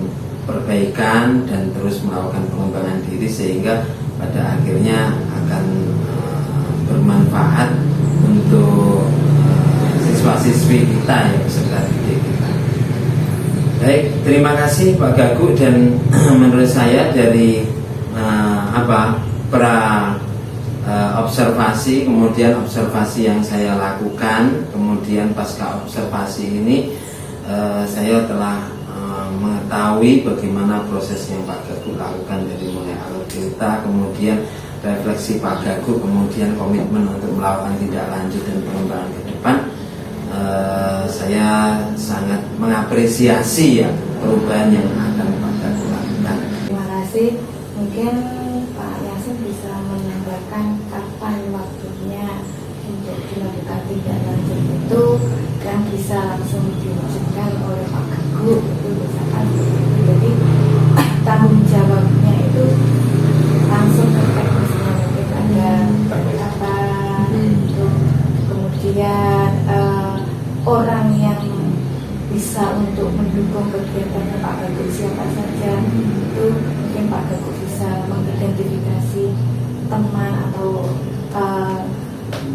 perbaikan dan terus melakukan pengembangan diri, sehingga pada akhirnya akan bermanfaat untuk siswa-siswi kita ya, peserta didik kita. Baik, terima kasih Pak Gagu. Dan menurut saya dari observasi, kemudian observasi yang saya lakukan, kemudian pasca observasi ini saya telah mengetahui bagaimana proses yang Pak Gagu lakukan dari mulai alur cerita, kemudian refleksi Pak Gagu, kemudian komitmen untuk melakukan tindak lanjut dan pengembangan ke depan. Saya sangat mengapresiasi ya perubahan yang akan Pak Gagu lakukan. Terima kasih. Mungkin Pak Yasin bisa menambahkan kapan waktunya untuk dilakukan tindak lanjut itu yang bisa langsung diwujudkan oleh Pak Gagu, itu misalkan. Jadi tanggung jawabnya itu langsung ke teknisnya, mungkin ada apa untuk kemudian orang yang bisa untuk mendukung kegiatan Pak Gagu siapa saja, itu mungkin Pak Gagu bisa mengidentifikasi teman atau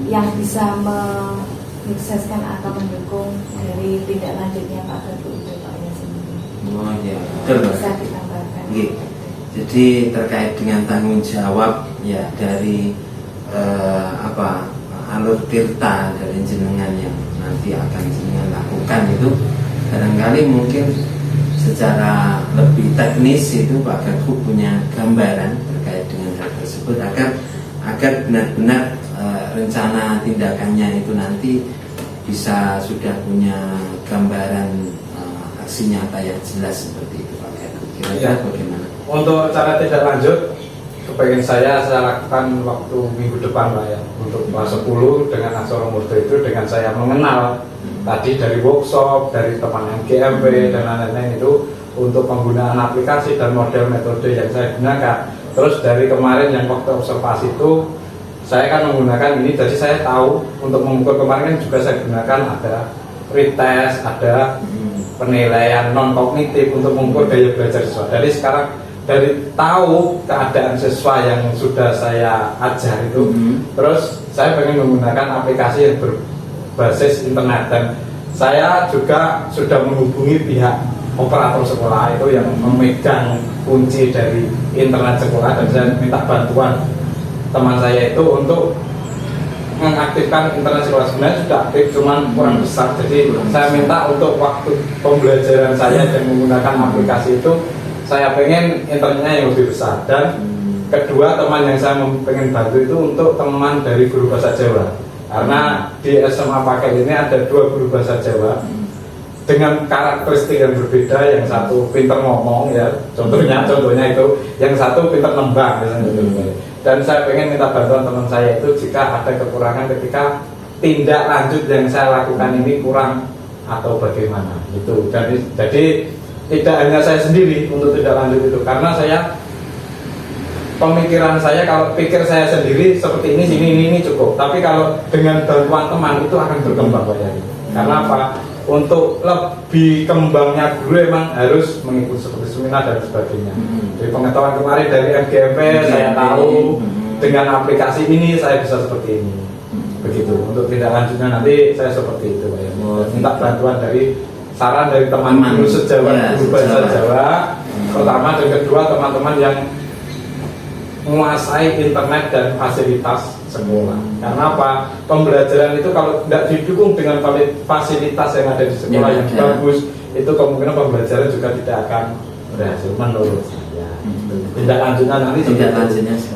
yang bisa menyukseskan atau mendukung dari tindak lanjutnya Pak Gagu itu Pak Yasin. Oh ya, betul. Bisa ditambahkan. Jadi terkait dengan tanggung jawab ya dari alur tirta dari jenengan yang nanti akan jenengan lakukan itu barangkali mungkin secara lebih teknis itu Pak Gagu punya gambaran terkait dengan hal tersebut agar benar-benar rencana tindakannya itu nanti bisa sudah punya gambaran aksi nyata yang jelas seperti itu Pak Gagu. Kira-kira bagaimana? Untuk cara tidak lanjut, kepengen saya lakukan waktu minggu depan Pak ya, untuk kelas 10 dengan Aksara Murdo itu dengan saya mengenal tadi dari workshop, dari teman MGMP dan lain-lain itu untuk penggunaan aplikasi dan model metode yang saya gunakan. Terus dari kemarin yang waktu observasi itu saya kan menggunakan ini, jadi saya tahu untuk mengukur kemarin kan juga saya gunakan ada retest, ada penilaian non kognitif untuk mengukur daya belajar siswa. Jadi sekarang dari tahu keadaan siswa yang sudah saya ajar itu, terus saya pengen menggunakan aplikasi yang berbasis internet, dan saya juga sudah menghubungi pihak operator sekolah itu yang memegang kunci dari internet sekolah, dan saya minta bantuan teman saya itu untuk mengaktifkan internet sekolah. Sebenarnya sudah aktif, cuman kurang besar. Jadi saya minta untuk waktu pembelajaran saya dan menggunakan aplikasi itu, saya pengen internetnya yang lebih besar. Dan kedua, teman yang saya pengen bantu itu untuk teman dari guru bahasa Jawa, karena di SMA Paket ini ada 2 guru bahasa Jawa dengan karakteristik yang berbeda. Yang satu pinter ngomong ya, contohnya itu, yang satu pinter nembang misalnya. Dan saya pengen minta bantuan teman saya itu jika ada kekurangan ketika tindak lanjut yang saya lakukan ini kurang atau bagaimana gitu. Jadi tidak hanya saya sendiri untuk tindak lanjut itu, karena saya pemikiran saya, kalau pikir saya sendiri seperti ini cukup, tapi kalau dengan bantuan teman itu akan berkembang banyak. Karena apa? Untuk lebih kembangnya guru emang harus mengikuti seperti seminar dan sebagainya. Jadi pengetahuan kemarin dari MGMP saya tahu, dengan aplikasi ini saya bisa seperti ini. Begitu. Untuk tindak lanjutnya nanti saya seperti itu Pak ya. Minta bantuan dari saran dari teman guru sejawat guru bahasa Jawa pertama, dan kedua teman-teman yang menguasai internet dan fasilitas sekolah. Karena apa? Pembelajaran itu kalau tidak didukung dengan fasilitas yang ada di sekolah yang bagus, itu kemungkinan pembelajaran juga tidak akan berhasil menurut saya. Tindak lanjutnya nanti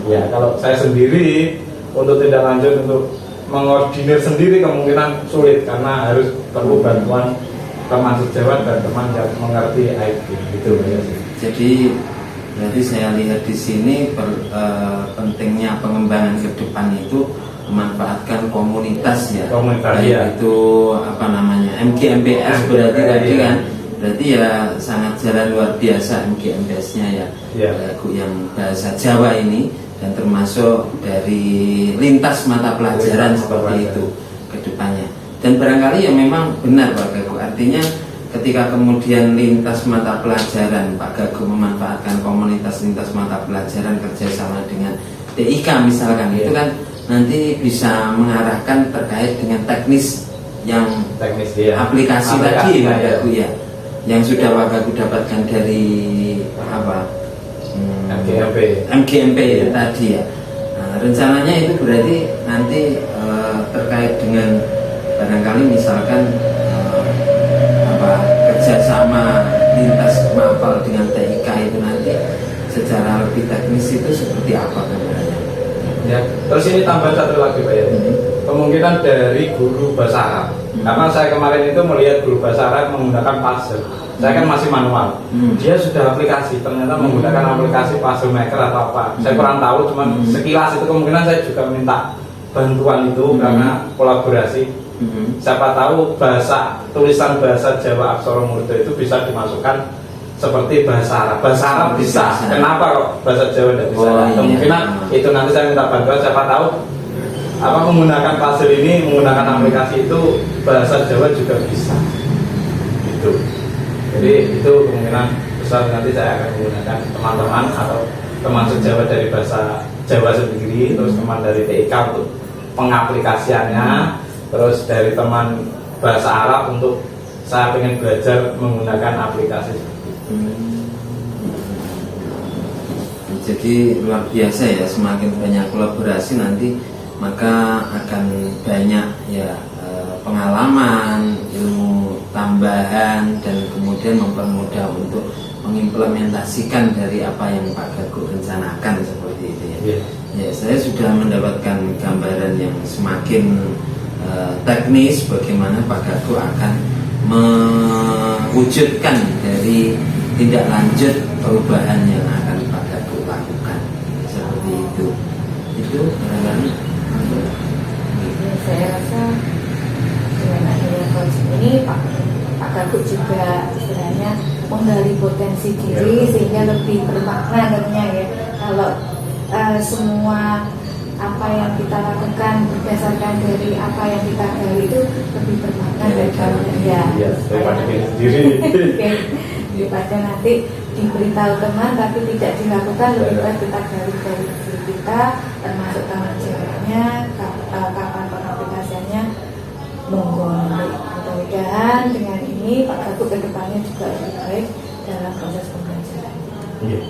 ya, kalau saya sendiri untuk tindak lanjut untuk mengordinir sendiri kemungkinan sulit, karena harus perlu bantuan teman sejawat dan teman yang mengerti IT gitu ya. Jadi berarti saya lihat di sini pentingnya pengembangan ke depan itu memanfaatkan komunitas ya. Itu apa namanya MGMPS berarti tadi kan. Berarti ya sangat jalan luar biasa MGMPS-nya ya. Yang bahasa Jawa ini, dan termasuk dari lintas mata pelajaran seperti itu ke depannya. Dan barangkali ya memang benar Pak Gagu, artinya ketika kemudian lintas mata pelajaran Pak Gagu memanfaatkan komunitas lintas mata pelajaran kerjasama dengan TIK misalkan, itu kan nanti bisa mengarahkan terkait dengan teknis yang aplikasi tadi Pak Gagu ya, yang sudah Pak Gagu dapatkan dari apa MGMP ya, tadi ya. Nah, rencananya itu berarti nanti terkait dengan barangkali misalkan kerjasama lintas mapel dengan TIK itu nanti secara lebih teknis itu seperti apa gambarannya? Ya, terus ini tambah satu lagi Pak ya. Kemungkinan dari guru bahasa Arab. Karena saya kemarin itu melihat guru bahasa Arab menggunakan puzzle. Saya kan masih manual. Dia sudah aplikasi, ternyata menggunakan aplikasi puzzle maker atau apa. Saya kurang tahu, cuman sekilas itu kemungkinan saya juga minta bantuan itu karena kolaborasi. Siapa tahu tulisan bahasa Jawa Aksara Murdo itu bisa dimasukkan seperti bahasa Arab. Bahasa Arab bisa. Kenapa kok bahasa Jawa tidak bisa? Kemungkinan itu nanti saya minta bantuan. Siapa tahu menggunakan puzzle ini, menggunakan aplikasi itu bahasa Jawa juga bisa. Itu. Jadi itu kemungkinan besar nanti saya akan menggunakan teman-teman atau teman sejawat dari bahasa Jawa sendiri, terus teman dari TIK untuk pengaplikasiannya, terus dari teman bahasa Arab untuk saya pengen belajar menggunakan aplikasi. Jadi luar biasa ya, semakin banyak kolaborasi nanti maka akan banyak ya pengalaman, ilmu tambahan, dan kemudian mempermudah untuk mengimplementasikan dari apa yang Pak Gagu rencanakan seperti itu ya. Ya, saya sudah mendapatkan gambaran yang semakin teknis bagaimana Pak Gagu akan mewujudkan dari tindak lanjut perubahan yang akan Pak Gagu lakukan seperti itu. Itu barangkali. Saya rasa dengan adanya konsep ini Pak Gagu juga istilahnya menggali potensi diri sehingga lebih bermakna tentunya ya. Kalau semua apa yang kita lakukan berdasarkan dari apa yang kita gali itu lebih bermakna daripada daripada diri sendiri. Daripada nanti diberitahu teman tapi tidak dilakukan, lebih baik kita gali dari diri kita, termasuk tanggung jawabnya, kapan pengaplikasiannya. Monggo mudah-mudahan dengan ini Pak Gagu ke depannya juga lebih baik dalam proses pembelajaran. Iya.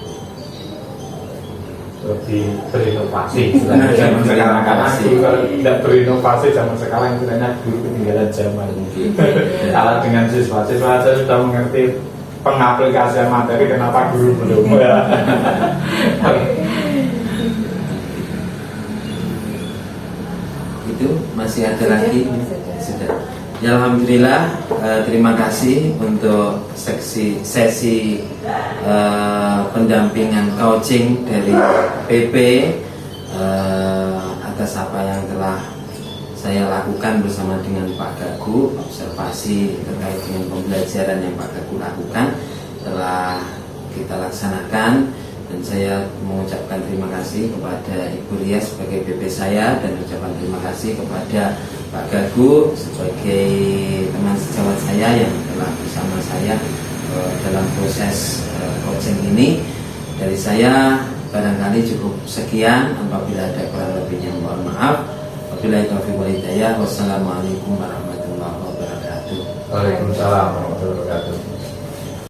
Lebih berinovasi zaman sekarang, karena kalau tidak berinovasi zaman sekarang sebenarnya guru ketinggalan zaman. Kalau dengan siswa-siswa saya sudah mengerti pengaplikasian materi, kenapa guru belum? Itu masih ada lagi? Sudah. Ya, alhamdulillah, terima kasih untuk sesi pendampingan coaching dari PP atas apa yang telah saya lakukan bersama dengan Pak Gagu. Observasi terkait dengan pembelajaran yang Pak Gagu lakukan telah kita laksanakan, dan saya mengucapkan terima kasih kepada Ibu Ria sebagai PP saya, dan ucapan terima kasih kepada Pak Gagu sebagai teman sejawat saya yang telah bersama saya dalam proses coaching ini. Dari saya barangkali cukup sekian. Apabila ada kurang lebihnya mohon maaf. Wabillahi taufiq wal hidayah. Wassalamualaikum warahmatullahi wabarakatuh. Waalaikumsalam warahmatullahi wabarakatuh.